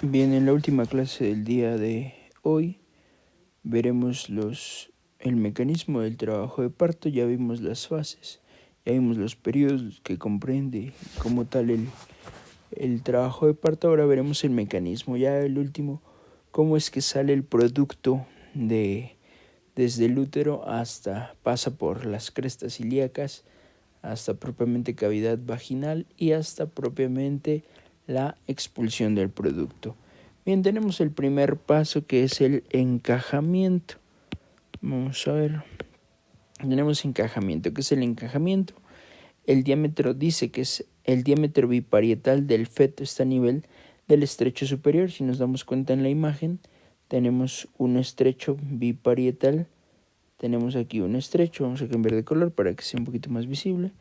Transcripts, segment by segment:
Bien, en la última clase del día de hoy veremos el mecanismo del trabajo de parto. Ya vimos las fases, ya vimos los periodos que comprende como tal el trabajo de parto. Ahora veremos el mecanismo, ya el último, cómo es que sale el producto desde el útero pasa por las crestas ilíacas, hasta propiamente cavidad vaginal y hasta propiamente la expulsión del producto. Bien, tenemos el primer paso, que es el encajamiento. Vamos a ver. Tenemos encajamiento. ¿Qué es el encajamiento? El diámetro dice que es el diámetro biparietal del feto está a nivel del estrecho superior. Si nos damos cuenta en la imagen, tenemos un estrecho biparietal. Tenemos aquí un estrecho. Vamos a cambiar de color para que sea un poquito más visible.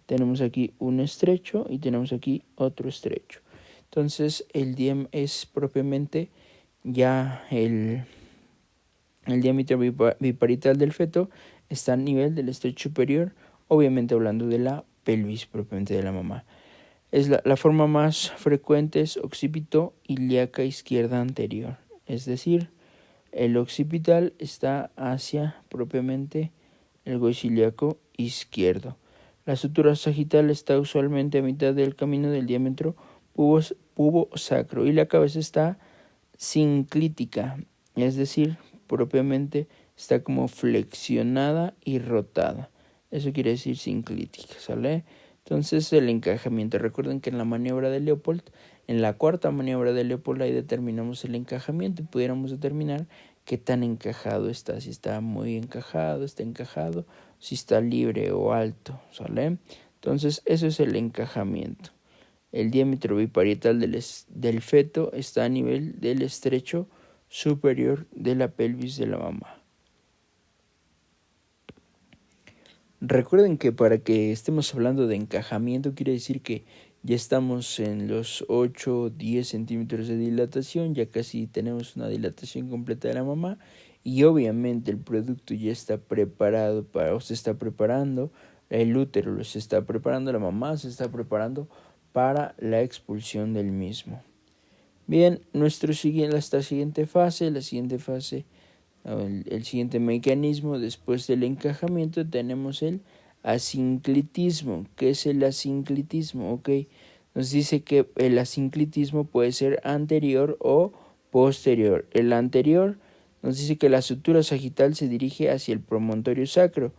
Tenemos aquí un estrecho y tenemos aquí otro estrecho. Entonces el diámetro es propiamente ya el diámetro biparietal del feto está a nivel del estrecho superior, obviamente hablando de la pelvis propiamente de la mamá. La forma más frecuente es occipito ilíaca izquierda anterior, es decir, el occipital está hacia propiamente el hueso ilíaco izquierdo. La sutura sagital está usualmente a mitad del camino del diámetro pubo-sacro y la cabeza está sinclítica, es decir, propiamente está como flexionada y rotada. Eso quiere decir sinclítica, ¿sale? Entonces el encajamiento. Recuerden que en la maniobra de Leopold, en la cuarta maniobra de Leopold, ahí determinamos el encajamiento y pudiéramos determinar qué tan encajado está, si está muy encajado, si está libre o alto, ¿sale? Entonces eso es el encajamiento. El diámetro biparietal del feto está a nivel del estrecho superior de la pelvis de la mamá. Recuerden que para que estemos hablando de encajamiento quiere decir que ya estamos en los 8 o 10 centímetros de dilatación, ya casi tenemos una dilatación completa de la mamá y obviamente el producto ya está preparado o se está preparando, el útero lo se está preparando, la mamá se está preparando para la expulsión del mismo. Bien, la siguiente fase, el siguiente mecanismo después del encajamiento tenemos el asinclitismo. ¿Qué es el asinclitismo? Okay. Nos dice que el asinclitismo puede ser anterior o posterior. El anterior nos dice que la sutura sagital se dirige hacia el promontorio sacro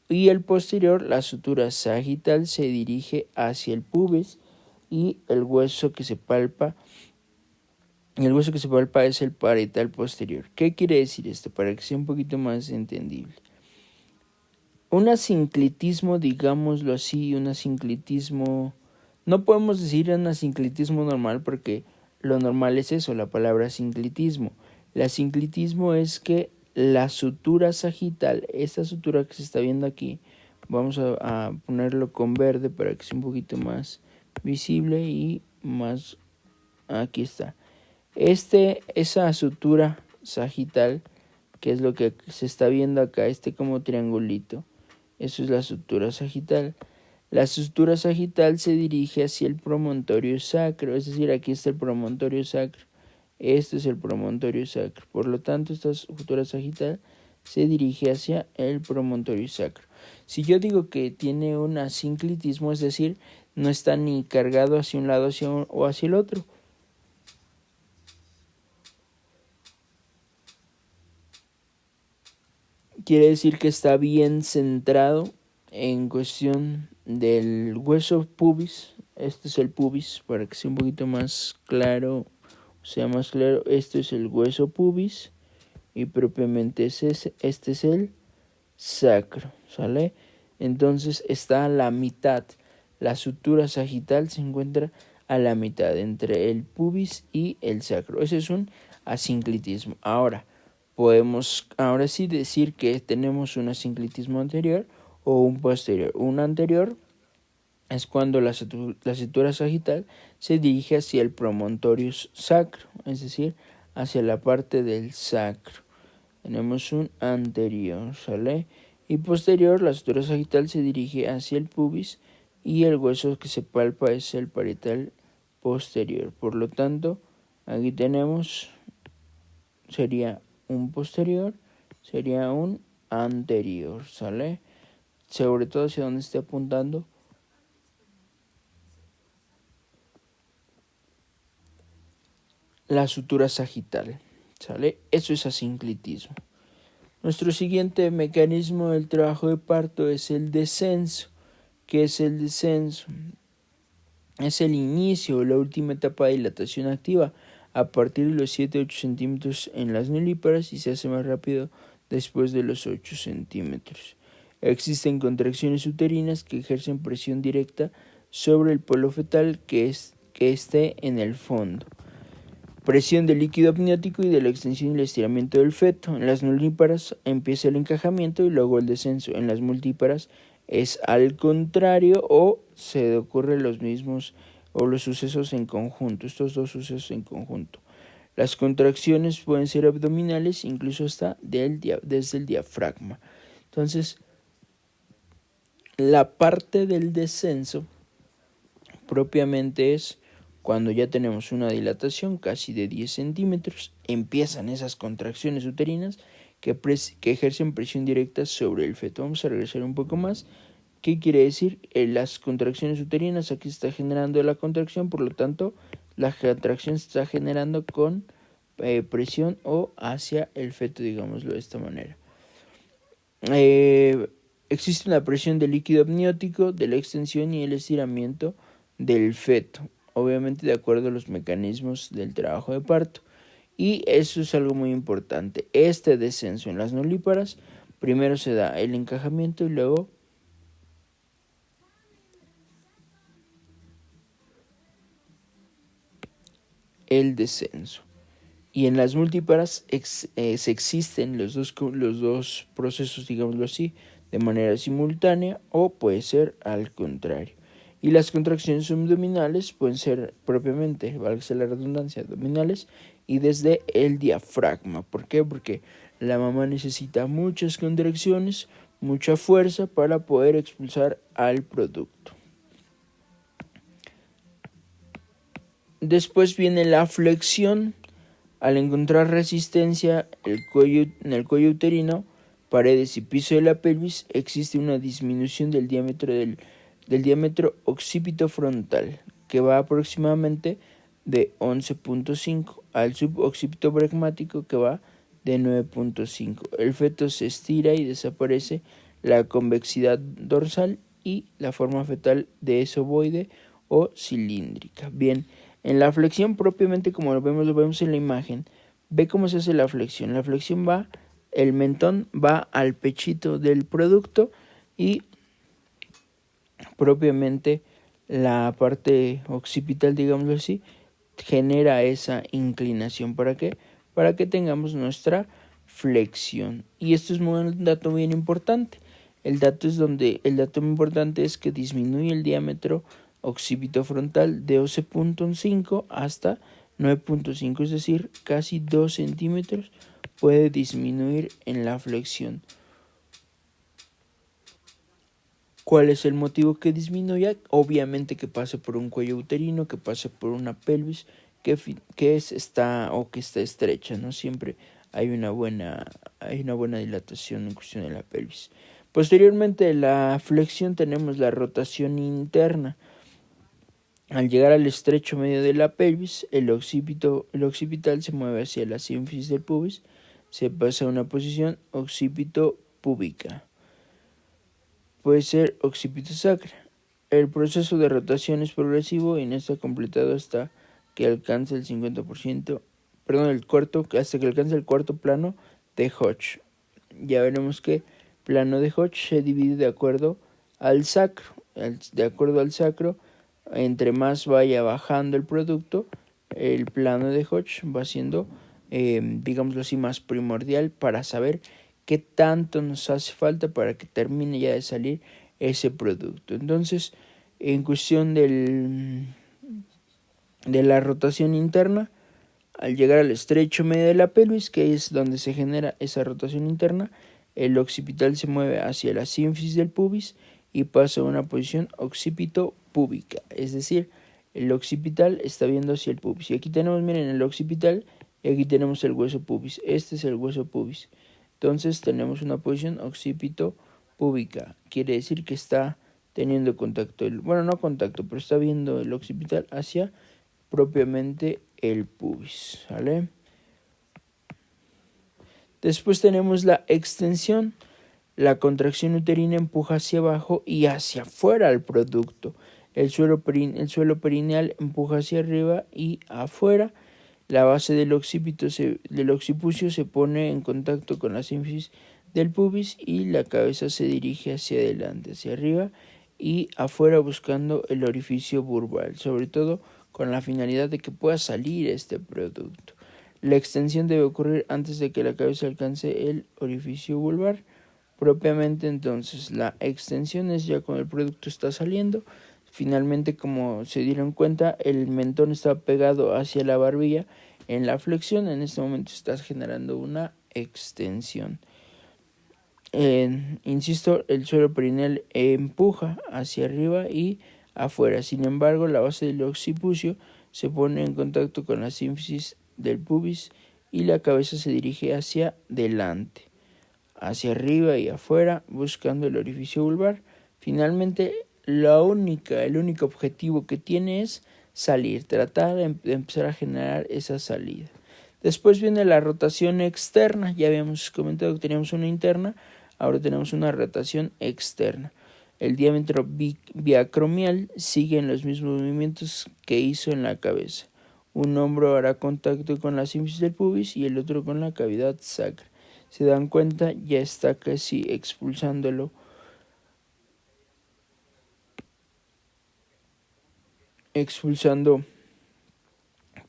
y el posterior, la sutura sagital, se dirige hacia el pubis y el hueso que se palpa es el parietal posterior. ¿Qué quiere decir esto? Para que sea un poquito más entendible. Un asinclitismo, digámoslo así, no podemos decir un asinclitismo normal porque lo normal es eso, la palabra asinclitismo. El asinclitismo es que la sutura sagital, esta sutura que se está viendo aquí, vamos a ponerlo con verde para que sea un poquito más visible y más, aquí está. Esa sutura sagital, que es lo que se está viendo acá, como triangulito, eso es la sutura sagital. La sutura sagital se dirige hacia el promontorio sacro, es decir, aquí está el promontorio sacro. Este es el promontorio sacro. Por lo tanto, esta sutura sagital se dirige hacia el promontorio sacro. Si yo digo que tiene un asinclitismo, es decir, no está ni cargado hacia un lado o hacia el otro. Quiere decir que está bien centrado en cuestión del hueso pubis. Este es el pubis, para que sea un poquito más claro, este es el hueso pubis y propiamente este es el sacro, ¿sale? Entonces está a la mitad. La sutura sagital se encuentra a la mitad entre el pubis y el sacro. Ese es un asinclitismo. Podemos ahora sí decir que tenemos un asinclitismo anterior o un posterior. Un anterior es cuando la sutura sagital se dirige hacia el promontorio sacro, es decir, hacia la parte del sacro. Tenemos un anterior, ¿sale? Y posterior, la sutura sagital se dirige hacia el pubis y el hueso que se palpa es el parietal posterior. Por lo tanto, Aquí tenemos, sería un posterior, sería un anterior, ¿sale? Sobre todo hacia donde esté apuntando. La sutura sagital, ¿sale? Eso es asinclitismo. Nuestro siguiente mecanismo del trabajo de parto es el descenso. ¿Qué es el descenso? Es el inicio o la última etapa de dilatación activa a partir de los 7-8 centímetros en las nulíparas y se hace más rápido después de los 8 centímetros. Existen contracciones uterinas que ejercen presión directa sobre el polo fetal que esté en el fondo. Presión del líquido amniótico y de la extensión y el estiramiento del feto. En las nulíparas empieza el encajamiento y luego el descenso. En las multíparas es al contrario o se ocurren los mismos o los sucesos en conjunto, estos dos sucesos en conjunto. Las contracciones pueden ser abdominales, incluso hasta desde el diafragma. Entonces, la parte del descenso propiamente es cuando ya tenemos una dilatación casi de 10 centímetros, empiezan esas contracciones uterinas que ejercen presión directa sobre el feto. Vamos a regresar un poco más. ¿Qué quiere decir? Las contracciones uterinas, aquí se está generando la contracción, por lo tanto, la contracción se está generando con presión o hacia el feto, digámoslo de esta manera. Existe una presión del líquido amniótico, de la extensión y el estiramiento del feto, obviamente de acuerdo a los mecanismos del trabajo de parto. Y eso es algo muy importante. Este descenso en las nulíparas, primero se da el encajamiento y luego el descenso. Y en las multíparas se existen los dos procesos, digámoslo así, de manera simultánea o puede ser al contrario. Y las contracciones abdominales pueden ser propiamente, valga la redundancia, abdominales y desde el diafragma. ¿Por qué? Porque la mamá necesita muchas contracciones, mucha fuerza para poder expulsar al producto. Después viene la flexión. Al encontrar resistencia en el cuello uterino, paredes y piso de la pelvis, existe una disminución del diámetro del occipito frontal, que va aproximadamente de 11.5 al suboccipito pragmático, que va de 9.5. El feto se estira y desaparece la convexidad dorsal y la forma fetal de es ovoide o cilíndrica. Bien, en la flexión propiamente, como lo vemos en la imagen, ve cómo se hace la flexión. La flexión el mentón va al pechito del producto y propiamente la parte occipital, digámoslo así, genera esa inclinación. ¿Para qué? Para que tengamos nuestra flexión. Y esto es un dato bien importante. El dato muy importante es que disminuye el diámetro occipito frontal de 11.5 hasta 9.5, es decir, casi 2 centímetros puede disminuir en la flexión. ¿Cuál es el motivo que disminuya? Obviamente que pase por un cuello uterino, que pase por una pelvis que está estrecha, ¿no? Siempre hay una buena dilatación en cuestión de la pelvis. Posteriormente de la flexión tenemos la rotación interna. Al llegar al estrecho medio de la pelvis, el occipital se mueve hacia la sínfisis del pubis, se pasa a una posición occipito-púbica. Puede ser occipito sacra. El proceso de rotación es progresivo y no está completado hasta que alcance el 50%, hasta que alcance el cuarto plano de Hodge. Ya veremos que plano de Hodge se divide de acuerdo al sacro. Entre más vaya bajando el producto, el plano de Hodge va siendo, digámoslo así, más primordial para saber qué tanto nos hace falta para que termine ya de salir ese producto. Entonces, en cuestión de la rotación interna, al llegar al estrecho medio de la pelvis, que es donde se genera esa rotación interna, el occipital se mueve hacia la sínfisis del pubis y pasa a una posición occipito-púbica, es decir, El occipital está viendo hacia el pubis. Y aquí tenemos, miren, el occipital y aquí tenemos el hueso pubis. Este es el hueso pubis. Entonces tenemos una posición occipito-púbica. Quiere decir que está teniendo contacto, bueno, no contacto, pero está viendo el occipital hacia propiamente el pubis, ¿vale? Después tenemos la extensión. La contracción uterina empuja hacia abajo y hacia afuera al producto. El suelo perineal empuja hacia arriba y afuera. La base del occipucio se pone en contacto con la sínfisis del pubis y la cabeza se dirige hacia adelante, hacia arriba y afuera buscando el orificio vulvar, sobre todo con la finalidad de que pueda salir este producto. La extensión debe ocurrir antes de que la cabeza alcance el orificio vulvar. Propiamente entonces la extensión es ya cuando el producto está saliendo. Finalmente, como se dieron cuenta, el mentón está pegado hacia la barbilla en la flexión. En este momento estás generando una extensión. Insisto, el suelo perineal empuja hacia arriba y afuera. Sin embargo, la base del occipucio se pone en contacto con la sínfisis del pubis y la cabeza se dirige hacia delante, hacia arriba y afuera, buscando el orificio vulvar. Finalmente, el único objetivo que tiene es salir, tratar de empezar a generar esa salida. Después viene la rotación externa. Ya habíamos comentado que teníamos una interna, ahora tenemos una rotación externa. El diámetro biacromial sigue en los mismos movimientos que hizo en la cabeza. Un hombro hará contacto con la sínfisis del pubis y el otro con la cavidad sacra. Se dan cuenta, ya está casi expulsando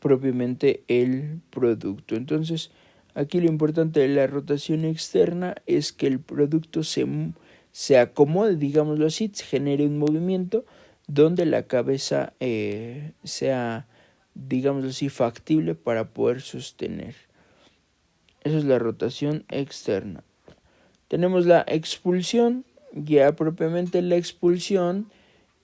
propiamente el producto. Entonces, aquí lo importante de la rotación externa es que el producto se acomode, digámoslo así, se genere un movimiento donde la cabeza sea, digámoslo así, factible para poder sostener. Esa es la rotación externa. Tenemos la expulsión. Ya propiamente la expulsión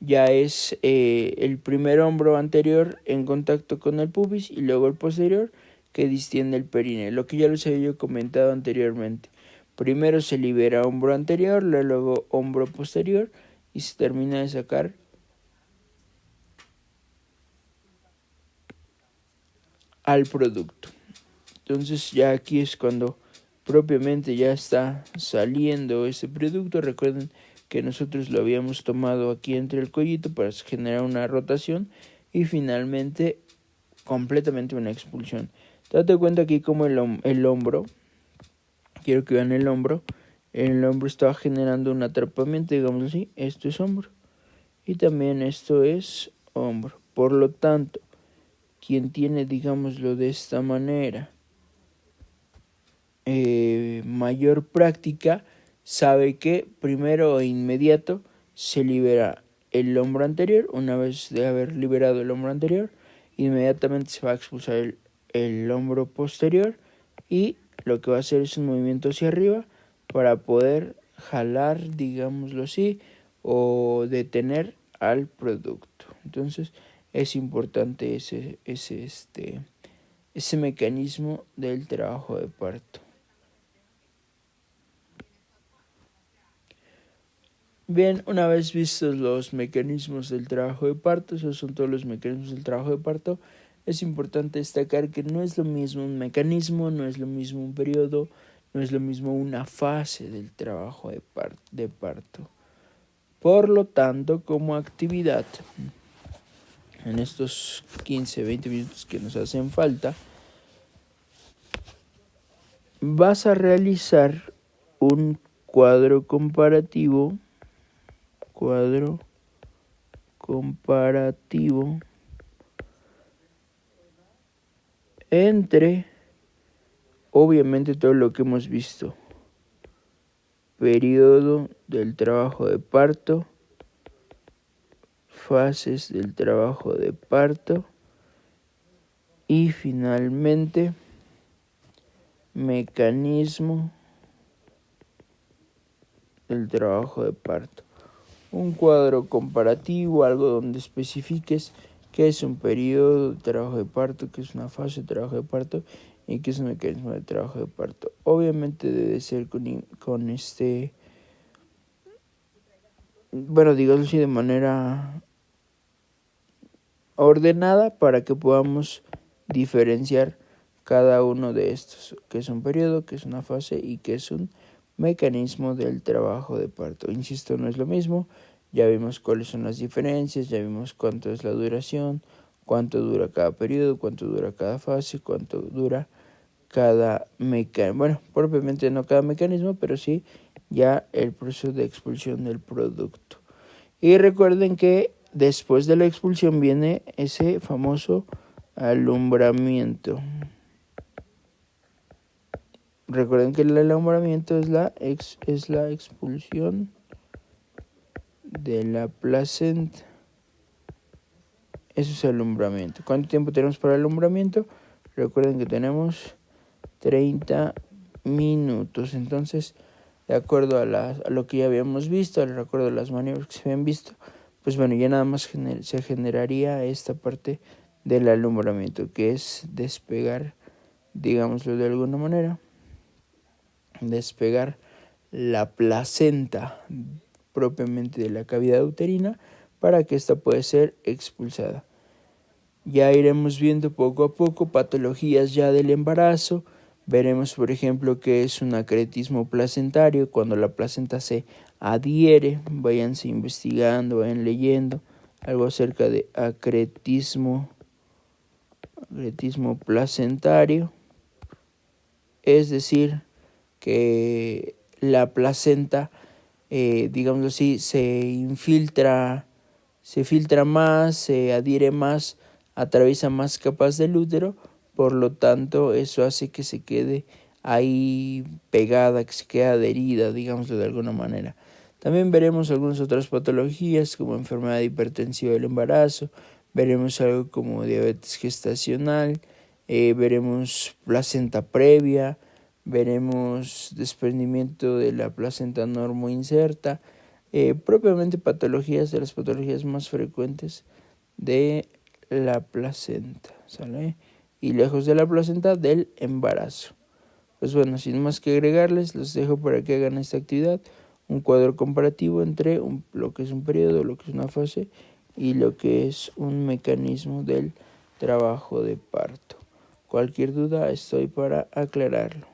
ya es el primer hombro anterior en contacto con el pubis y luego el posterior que distiende el períneo, lo que ya les había comentado anteriormente. Primero se libera hombro anterior, luego hombro posterior y se termina de sacar al producto. Entonces ya aquí es cuando propiamente ya está saliendo ese producto. Recuerden que nosotros lo habíamos tomado aquí entre el cuellito para generar una rotación y finalmente completamente una expulsión. Date cuenta aquí como el hombro, quiero que vean el hombro estaba generando un atrapamiento, digamos así. Esto es hombro y también esto es hombro. Por lo tanto, quien tiene, digámoslo de esta manera, mayor práctica, sabe que primero e inmediato se libera el hombro anterior. Una vez de haber liberado el hombro anterior, inmediatamente se va a expulsar el hombro posterior y lo que va a hacer es un movimiento hacia arriba para poder jalar, digámoslo así, o detener al producto. Entonces es importante ese mecanismo del trabajo de parto. Bien, una vez vistos los mecanismos del trabajo de parto, esos son todos los mecanismos del trabajo de parto, es importante destacar que no es lo mismo un mecanismo, no es lo mismo un periodo, no es lo mismo una fase del trabajo de parto. Por lo tanto, como actividad, en estos 15-20 minutos que nos hacen falta, vas a realizar un cuadro comparativo entre, obviamente, todo lo que hemos visto: periodo del trabajo de parto, fases del trabajo de parto y finalmente mecanismo del trabajo de parto. Un cuadro comparativo, algo donde especifiques qué es un periodo de trabajo de parto, qué es una fase de trabajo de parto y qué es un mecanismo de trabajo de parto. Obviamente debe ser digamos así, de manera ordenada para que podamos diferenciar cada uno de estos, qué es un periodo, qué es una fase y qué es un mecanismo del trabajo de parto. Insisto, no es lo mismo, ya vimos cuáles son las diferencias, ya vimos cuánto es la duración, cuánto dura cada periodo, cuánto dura cada fase, cuánto dura cada mecanismo, bueno, propiamente no cada mecanismo, pero sí ya el proceso de expulsión del producto. Y recuerden que después de la expulsión viene ese famoso alumbramiento. Recuerden que el alumbramiento es la expulsión de la placenta. Eso es alumbramiento. ¿Cuánto tiempo tenemos para el alumbramiento? Recuerden que tenemos 30 minutos. Entonces, de acuerdo a lo que ya habíamos visto, de acuerdo a las maniobras que se habían visto, pues bueno, ya nada más se generaría esta parte del alumbramiento, que es despegar, digámoslo de alguna manera, despegar la placenta propiamente de la cavidad uterina para que ésta pueda ser expulsada. Ya iremos viendo poco a poco patologías ya del embarazo. Veremos, por ejemplo, qué es un acretismo placentario, cuando la placenta se adhiere. Váyanse investigando, vayan leyendo algo acerca de acretismo placentario. Es decir, que la placenta, digámoslo así, se filtra más, se adhiere más, atraviesa más capas del útero, por lo tanto eso hace que se quede ahí pegada, que se quede adherida, digámoslo de alguna manera. También veremos algunas otras patologías como enfermedad hipertensiva del embarazo, veremos algo como diabetes gestacional, veremos placenta previa, veremos desprendimiento de la placenta normoinserta, propiamente patologías de las patologías más frecuentes de la placenta, ¿sale? Y lejos de la placenta, del embarazo. Pues bueno, sin más que agregarles, los dejo para que hagan esta actividad, un cuadro comparativo entre lo que es un periodo, lo que es una fase y lo que es un mecanismo del trabajo de parto. Cualquier duda estoy para aclararlo.